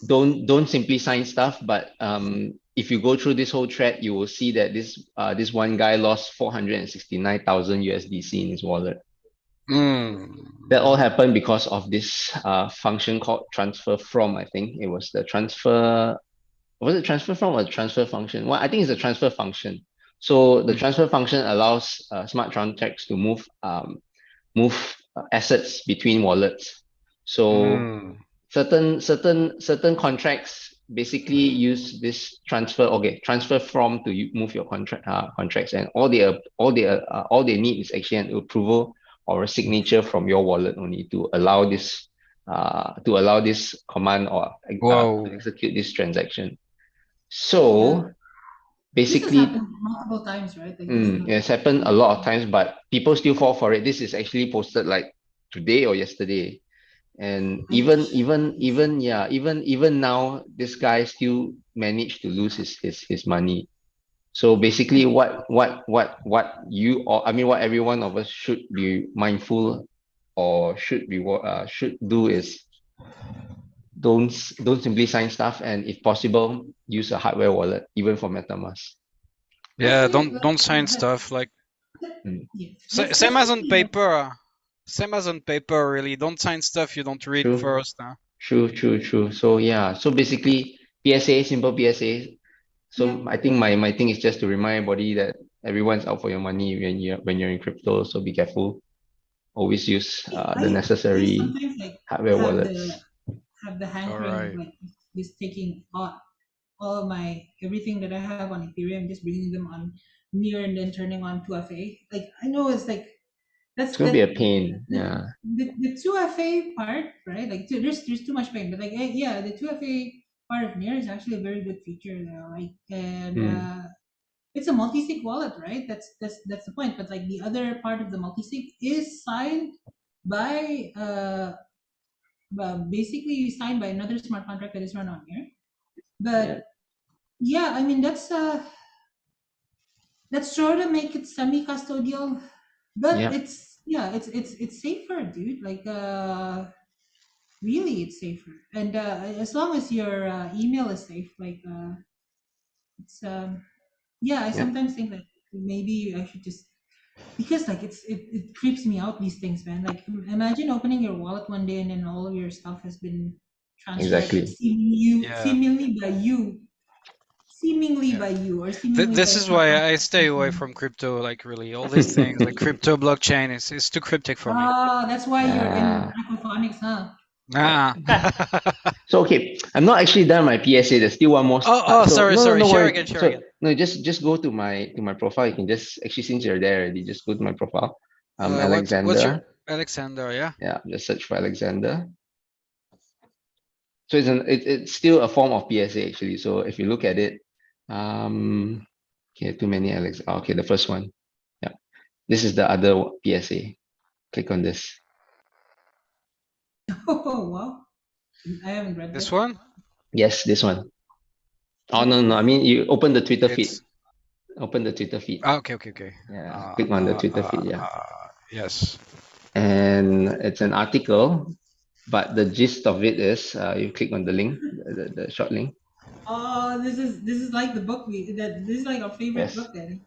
don't simply sign stuff, but if you go through this whole thread, you will see that this one guy lost 469,000 USDC in his wallet. That all happened because of this function called transfer from. I think it was the transfer. Was it transfer from or transfer function? Well, I think it's a transfer function. So the transfer function allows smart contracts to move assets between wallets. So certain contracts basically use this transfer from to move your contracts, and all they need is actually an approval or a signature from your wallet only to allow this command or to Whoa. execute this transaction. Yeah. So This has basically, happened multiple times, right? Like this is not it's happened a lot of times, but people still fall for it. This is actually posted like today or yesterday, and even now this guy still managed to lose his money. So basically what you, or I mean what every one of us should be mindful or should do is don't simply sign stuff, and if possible use a hardware wallet even for MetaMask. Yeah, actually don't sign stuff like Mm, yeah. same That's as on actually paper. Same as on paper, really. Don't sign stuff you don't read true. first. Huh? True. So yeah, so basically PSA, simple PSA. yeah. So I think my thing is just to remind everybody that everyone's out for your money when you're in crypto. So be careful. Always use the I necessary sometimes like hardware have wallets. the All hankering of right. like just taking all of my everything that I have on Ethereum, just bringing them on near and then turning on 2FA. Like I know it's like It's that's gonna be that a pain. the Yeah. the 2FA part, right? Like there's too much pain, but like yeah, the 2FA part of Near is actually a very good feature there, like and Mm, it's a multi-sig wallet, right? That's the point. But like the other part of the multi-sig is signed by basically signed by another smart contract that is run on here. yeah. But yeah, I mean that's sort of make it semi-custodial, but Yeah. it's safer, dude. Like really, it's safer, and as long as your email is safe, like it's yeah. I Yeah. sometimes think that maybe I should just because like it creeps me out these things, man. Like imagine opening your wallet one day and then all of your stuff has been transferred Exactly. Yeah. seemingly Yeah. by you or seemingly by This a is smart why I contract. stay away from crypto. Like really, all these things like crypto blockchain is too cryptic for me. Ah, that's why you're in Yeah. aquaponics, huh? Yeah. Ah. So okay, I'm not actually done my PSA. There's still one more part. So Sorry, no, sorry. no Share worry. again, share So again. no, just go to my profile. You can just actually, since you're there already, just go to my profile. What's your Alexander. Alexander? Yeah. Yeah, just search for Alexander. So it's still a form of PSA actually. So if you look at it, okay, too many Alex. Okay, the first one. Yeah, this is the other PSA. Click on this. Oh wow, I haven't read This this. one. Yes, this one. Oh What no, is no. I this? mean, you open the Twitter feed. It's Open the Twitter feed. okay. Yeah, click on the Twitter feed. Yeah, Yes. and it's an article, but the gist of it is you click on the link, the short link. Oh, this is like the book that this is like our favorite Yes. book, Daddy.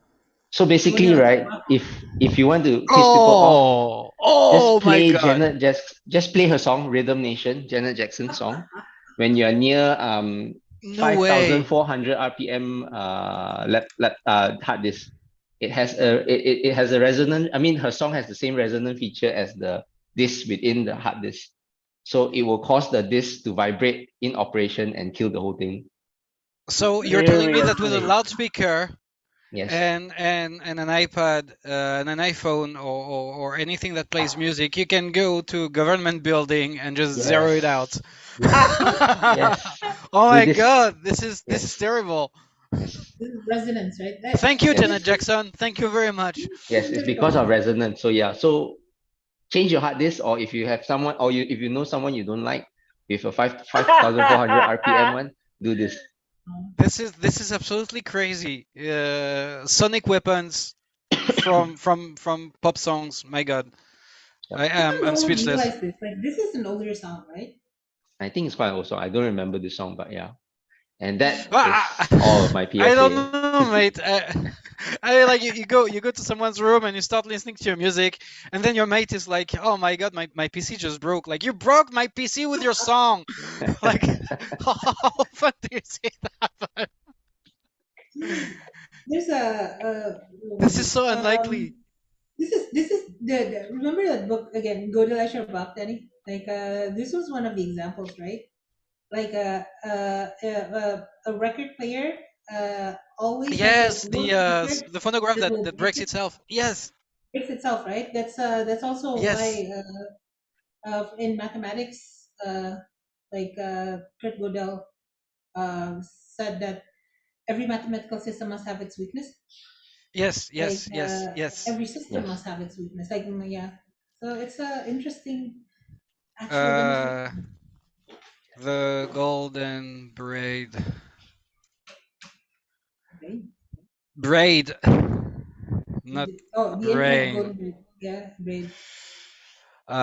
So basically, Goldilocks. right, if you want to piss people off, Oh just my play God. Janet, just play her song, Rhythm Nation, Janet Jackson's song, when you are near No 5,400 way. RPM hard disk. It has a resonant. I mean, her song has the same resonant feature as the disk within the hard disk. So it will cause the disk to vibrate in operation and kill the whole thing. So you're telling me that with a Seriously. loudspeaker Yes, and an iPad and an iPhone or anything that plays music, you can go to government building and just zero it out. yes, yes, yes. Oh Do my this. God, this is Yes, terrible. yes, This is resonance, right? Thank you, This Janet yes, Jackson. Thank you very much. yes. It's is because of resonance. So yeah. So change your hard disk, or if you have someone, or if you know someone you don't like with a 5,400 RPM one, do this. This is absolutely crazy. Sonic weapons from pop songs. My God, Yep. I'm no one speechless. realized this. Like this is an older song, right? I think it's quite also. I don't remember the song, but yeah. And that Ah, is all of my I don't PSA. know, mate. I like you go to someone's room and you start listening to your music, and then your mate is like, "Oh my God, my PC just broke." Like you broke my PC with your song. Like how often do you see that happen? There's what was This is it? so unlikely. This is the remember that book again, Goldilocks Buck, Daddy? Like this was one of the examples, right? like a record player always has like Yes, one record the phonograph that will that breaks itself. Yes, breaks itself, right? That's also yes, why in mathematics, like Kurt Gödel said that every mathematical system must have its weakness. yes, Like yes, yes, yes. every system Yes. must have its weakness. Like yeah, so it's a interesting actual demonstration. Uh, the golden Right? braid, not Oh, the infinite brain. golden braid. Yeah, braid.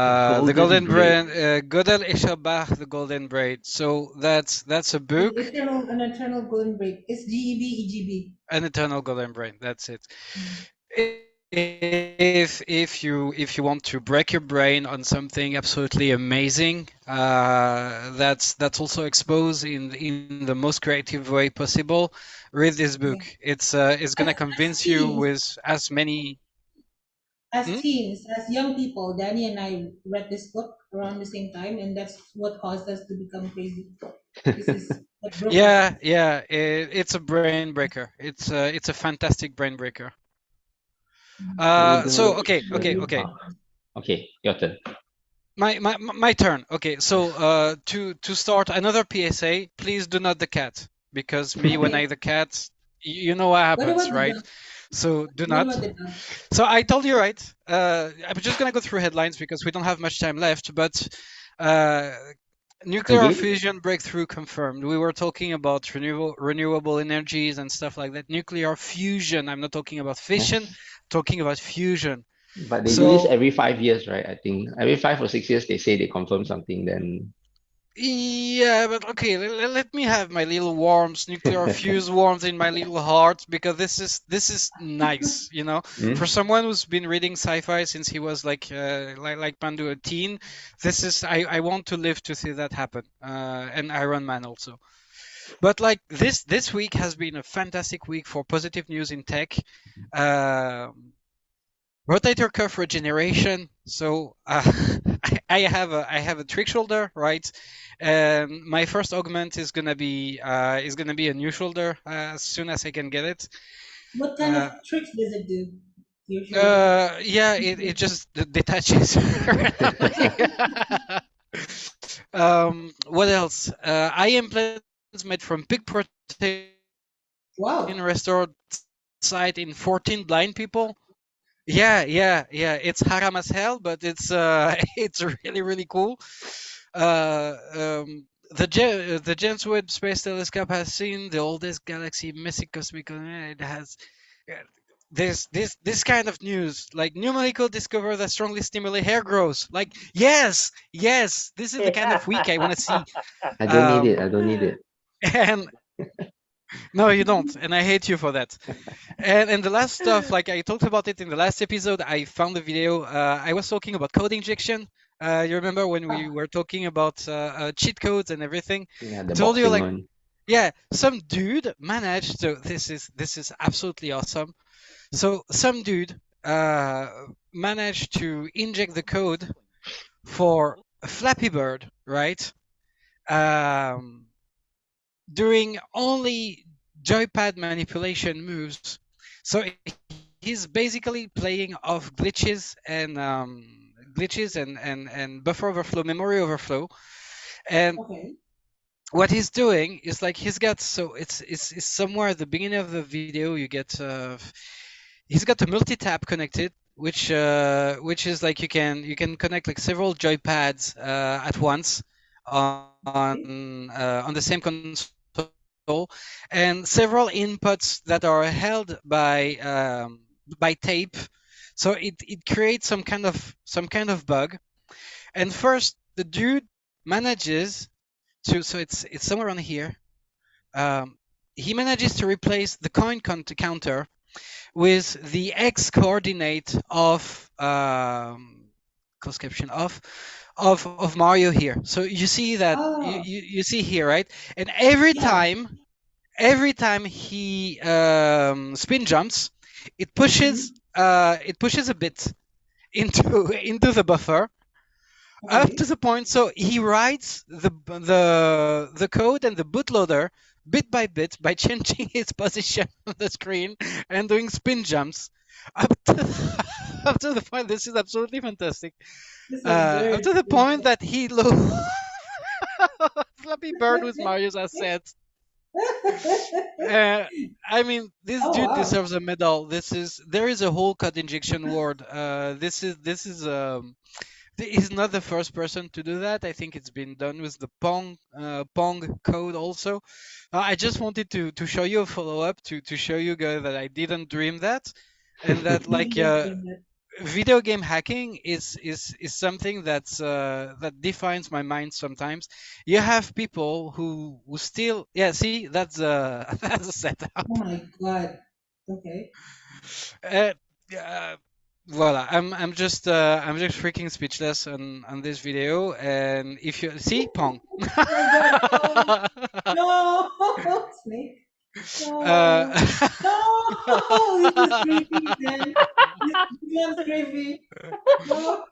The The golden golden braid. braid, Gödel Eschenbach, the golden braid. So that's a book, An eternal golden braid. It's GEB. an eternal golden braid. That's it. Mm. If you want to break your brain on something absolutely amazing, that's also exposed in the most creative way possible. Read this book. Yeah. It's gonna As convince you teens, with as many. Hmm? as young people, Danny and I read this book around the same time, and that's what caused us to become crazy. This is what broke us. Yeah, yeah. It's a brain breaker. It's a fantastic brain breaker. So Golden okay. braid. Okay, your turn. My turn. Okay, so to start another PSA, please do not the cat because me when I the cat, you know what What happens, about the right? dog? So do What not. about the dog? So I told you right. I'm just gonna go through headlines because we don't have much time left. But uh, nuclear Again? fusion breakthrough confirmed. We were talking about renewable energies and stuff like that. Nuclear fusion. I'm not talking about fission. Yes. Talking about fusion. But they do this So every 5 years, right? I think every 5 or 6 years they say they confirm something, then yeah, but okay, let me have my little warmth, nuclear fuse warmth in my little heart because this is nice, you know. For Hmm? someone who's been reading sci-fi since he was like Pandu a teen, this is I want to live to see that happen. And Iron Man also. But like this week has been a fantastic week for positive news in tech. Um rotator cuff regeneration. So I have a trick shoulder, right? And my first augment is gonna be a new shoulder as soon as I can get it. What kind Uh, of tricks does it do to your shoulder? yeah, it just detaches randomly. What else? Eye implants made from pig protein restored Wow. sight in 14 blind people. Yeah, it's haram as hell, but it's really really cool. The James Webb Space Telescope has seen the oldest galaxy missing cosmic. It has this kind of news, like new molecule discovered that strongly stimulate hair growth. Like yes, this is the kind of week I want to see. I don't need it. Um, I don't need it. and no, you don't, and I hate you for that. And the last stuff, like I talked about it in the last episode, I found the video. I was talking about code injection. You remember when we Ah, were talking about cheat codes and everything? Yeah, I the told you boxing like, one. yeah, some dude managed. So this is absolutely awesome. So some dude managed to inject the code for a Flappy Bird, right? Um, doing only joypad manipulation moves. So he's basically playing off glitches and buffer overflow, memory overflow. And okay. what he's doing is like he's got so it's somewhere at the beginning of the video you get he's got a multi-tap connected which is like you can connect like several joypads at once on the same console and several inputs that are held by tape. So it creates some kind of bug. And first the dude manages to so it's somewhere on here. um, he manages to replace the counter with the x coordinate of close caption of Mario here. So you see that Oh, you see here, right? And yeah. every time he spin jumps, Mhm. it pushes a bit into into the buffer, Up to the point, so he writes the code and the bootloader bit by bit by changing his position on the screen and doing spin jumps up to up to the point. This is absolutely fantastic. This is Up very to the point interesting. that he Flappy Bird with Mario's assets. Uh, I mean, this Oh dude wow. deserves a medal. There is a whole code injection word. He's not the first person to do that. I think it's been done with the Pong code also. I just wanted to show you a follow up to show you guys that I didn't dream that, and that You like didn't dream that. video game hacking is something that defines my mind sometimes. You have people who still, yeah, see, that's that's a setup. Oh my god. Okay. uh, uh, Voila, I'm just freaking speechless on this video. And if you see Pong. Oh my god. No. No. Snake. No. uh, No. This is creepy, man. This becomes creepy. No.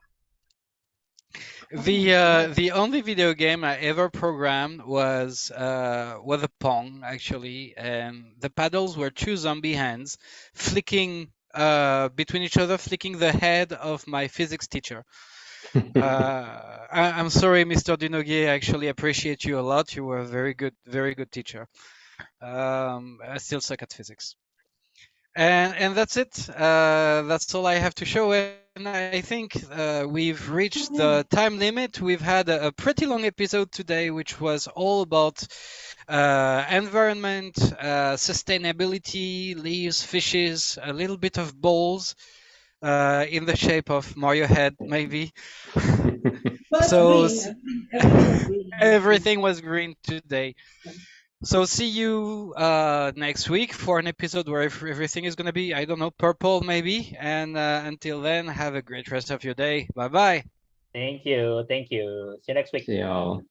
Oh my god. the only video game I ever programmed was a Pong, actually, and the paddles were two zombie hands flicking between each other, flicking the head of my physics teacher. I'm sorry, Mr. Dunoguier. I actually appreciate you a lot. You were a very good teacher. I still suck at physics. And that's it. That's all I have to show. And I think we've reached the time limit. We've had a pretty long episode today, which was all about environment, sustainability, leaves, fishes, a little bit of balls in the shape of Mario head, maybe. But So green. Everything was green. everything was green today. So see you next week for an episode where everything is going to be, I don't know, purple maybe. And until then, have a great rest of your day. Bye bye. Thank you. Thank you. See you next week. See y'all.